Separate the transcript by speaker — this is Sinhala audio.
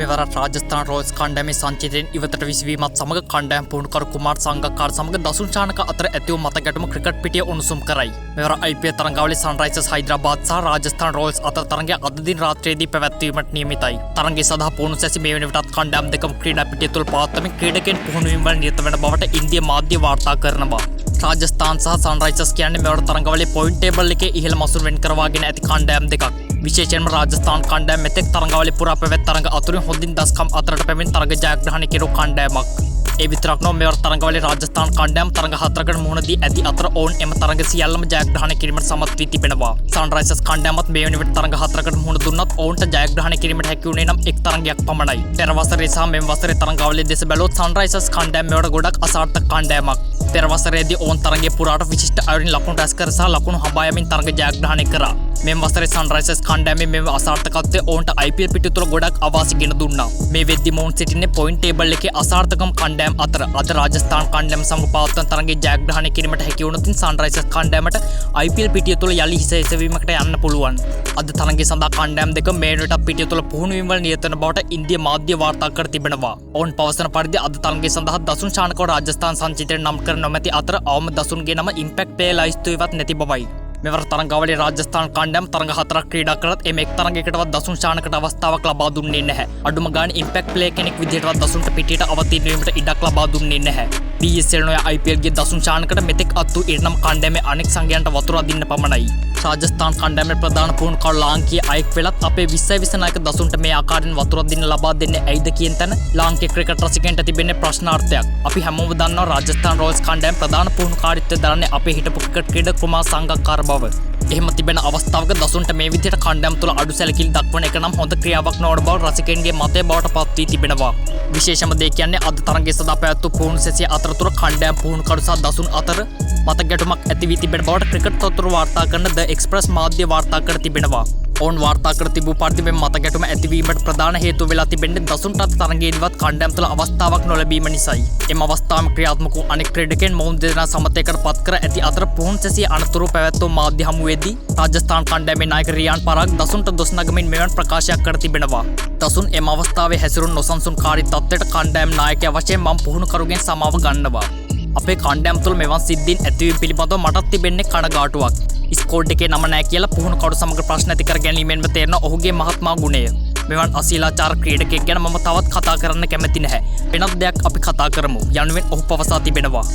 Speaker 1: මෙවර රාජස්ථාන රොයල්ස් කණ්ඩායමේ සංචිතයෙන් ඉවතට විසවීමත් සමග කණ්ඩායම් පුහුණුකරු කුමාර් සංගක්කාර සමග දසුන් චානක අතර ඇති වූ මතගැටුම ක්‍රිකට් පිටිය උණුසුම් කරයි. මෙවර IPL තරඟාවලියේ සන්රයිසර්ස් හයිදරාබාද් සහ රාජස්ථාන රොයල්ස් අතර තරඟය අද දින රාත්‍රියේදී පැවැත්වීමට නියමිතයි. තරඟය සඳහා පුහුණු සැසි මේ වන විටත් කණ්ඩායම් දෙකම ක්‍රීඩා පිටිය තුළ පවත්වමින් ක්‍රීඩකයන් පුහුණුවීම් වල නිරත වන බවට ඉන්දියා මාධ්‍ය වාර්තා කරනවා. රාජස්ථාන සහ සන්රයිසර්ස් කියන්නේ මෙවර තරඟාවලියේ පොයින්ට් ටේබල් එකේ ඉහළ මසුරු වෙන් කරවාගෙන ඇති කණ්ඩායම් දෙකක්. විශේෂයෙන්ම රාජස්ථාන කණ්ඩායම මෙතෙක් තරඟාවලිය පුරා පැවැත් තරඟ අතුරින් හොඳින් දස්කම් අතරට පැමිණ තරඟ ජයග්‍රහණය කෙරු කණ්ඩායමක්. ඒ විතරක් නොව මෙවර තරඟාවලියේ රාජස්ථාන කණ්ඩායම තරඟ 4කට මුහුණ දී ඇති අතර ඔවුන් එම තරඟ සියල්ලම ජයග්‍රහණය කිරීමට සමත් වී තිබෙනවා. සන්රයිසර්ස් කණ්ඩායමත් මේ වන විට තරඟ 4කට මුහුණ දුන්නත් ඔවුන්ට ජයග්‍රහණය කිරීමට හැකි වුණේ නම් එක් තරඟයක් පමණයි. පෙර වසරේ සහ මෙම වසරේ තරඟාවලිය දෙස බැලුවොත් සන්රයිසර්ස් කණ්ඩායම මෙවට ගොඩක් අසාර්ථක කණ්ඩායමක්. පෙර වසරේදී ඔවුන් තරඟයේ පුරාට විශිෂ්ට අයුරින් ලකුණු රැස් කර සහ ලකුණු හඹා යමින් තරඟ ජයග්‍රහණය කරා. මෙම වසරේ සන්රයිසර්ස් කණ්ඩායමේ මෙම අසාර්ථකත්වය ඔවුන්ට IPL පිටිය තුළ ගොඩක් අවාසි ගෙන දුන්නා. මේ වෙද්දී මොවුන් සිටින්නේ පොයින්ට් ටේබල් එකේ අසාර්ථකම කණ්ඩායම් අතර. අද රාජස්ථාන කණ්ඩායම සමග පවත්වන තරඟයේ ජයග්‍රහණය කිරීමට හැකි වුණොත් සන්රයිසර්ස් කණ්ඩායමට IPL පිටිය තුළ යලි හිස එසවීමකට යන්න පුළුවන්. අද තරඟය සඳහා කණ්ඩායම් දෙක මේ වෙනට පිටිය තුළ පුහුණුවීම් වල නිරත වන බවට ඉන්දියා මාධ්‍ය වාර්තා කර තිබෙනවා. ඔවුන් පවසන පරිදි අද තරඟය සඳහා දසුන් චානකව රාජස්ථාන සංචිතයෙන් නම් කර නොමැති අතර අවම දසුන්ගේ නම ඉම්පැක්ට් ප්ලේයර් ලයිස්තුවේවත් නැති බවයි. මෙවර තරඟාවලියේ රාජස්ථාන කණ්ඩායම තරඟ 4ක් ක්‍රීඩා කරත් එම එක් තරඟයකටවත් දසුන් චානකට අවස්ථාවක් ලබා දුන්නේ නැහැ. අඩුම ගානේ ඉම්පැක්ට් ප්ලේයර් කෙනෙක් විදිහටවත් දසුන්ට පිටියට අවතීර්ණ වීමට ඉඩක් ලබා දුන්නේ නැහැ. BSL නොය IPL ගේ දසුන් චානකට මෙතෙක් අත් වූ ඉරණම් කණ්ඩායමේ අනෙක් සංගයන්ට වතුර අදින්න පමණයි. රාජස්ථාන කණ්ඩායමේ ප්‍රධාන පුහුණුකරු ලාංකීය අයෙක් වෙලත් අපේ 20 නායක දසුන්ට මේ ආකාරයෙන් වතුර අදින්න ලබා දෙන්නේ ඇයිද කියන තැන ලාංකීය ක්‍රිකට් රසිකයන්ට තිබෙන්නේ ප්‍රශ්නාර්ථයක්. අපි හැමෝම දන්නවා රාජස්ථාන රොයල්ස් කණ්ඩායම ප්‍රධාන පුහුණුකාරීත්වය දරන්නේ අපේ හිටපු ක්‍රිකට් ක්‍රීඩක කුමාර් සංගක්කාර බව. එහෙම තිබෙන අවස්ථාවක දසුන්ට මේ විදිහට කණ්ඩායම තුළ අඩු සැලකිලි දක්වන එක නම් හොඳ ක්‍රියාවක් නොවන බව රසිකයන්ගේ මතය බවට පත් වී තිබෙනවා. විශේෂම දේ කියන්නේ අද තරඟය සඳහා පැවැත් වූ පුහුණු සැසිය අතරතුර කණ්ඩායම් පුහුණුකරු සහ දසුන් අතර මතගැටුමක් ඇති වී තිබෙන බවට ක්‍රිකට් තොරතුරු වාර්තා කරන ද එක්ස්ප්‍රස් මාධ්‍ය වාර්තා කර තිබෙනවා. ඔවුන් වාර්තා කර තිබූ පරිදි මේ මතගැටුම ඇතිවීමට ප්‍රධාන හේතුව වෙලා තිබෙන්නේ දසුන්ට අද තරඟයේදීවත් කණ්ඩායම් තුළ අවස්ථාවක් නොලැබීම නිසායි. එම අවස්ථාවම ක්‍රියාත්මක වූ අනෙක් ක්‍රීඩකයන් මොවුන් දෙදෙනා සමතයකට පත් කර ඇති අතර පුහුණු සැසිය අනතුරු පැවැත් වූ මාධ්‍ය හමුවේදී රාජස්ථාන කණ්ඩායමේ නායක රියාන් පරාග් දසුන්ට දොස් නගමින් මෙවන් ප්‍රකාශයක් කර තිබෙනවා. දසුන් එම අවස්ථාවේ හැසිරුණු නොසන්සුන්කාරී තත්ත්වයට කණ්ඩායම් නායකයා වශයෙන් මම පුහුණුකරුගෙන් සමාව ගන්නවා. අපේ කණ්ඩායම් තුළ මෙවන් සිද්ධීන් ඇතිවීම පිළිබඳව මටත් තිබෙන්නේ කනගාටුවක්. ස්කෝඩ් එකේ නම නැහැ කියලා පුහුණුකරු සමග ප්‍රශ්න ඇති කර ගැනීමෙන්ම තේරෙන ඔහුගේ මහත්මා ගුණය. මෙවන් අශීලාචාර ක්‍රීඩකයෙක් ගැන මම තවත් කතා කරන්න කැමති නැහැ. වෙනත් දෙයක් අපි කතා කරමු යනුවෙන් ඔහු පවසා තිබෙනවා.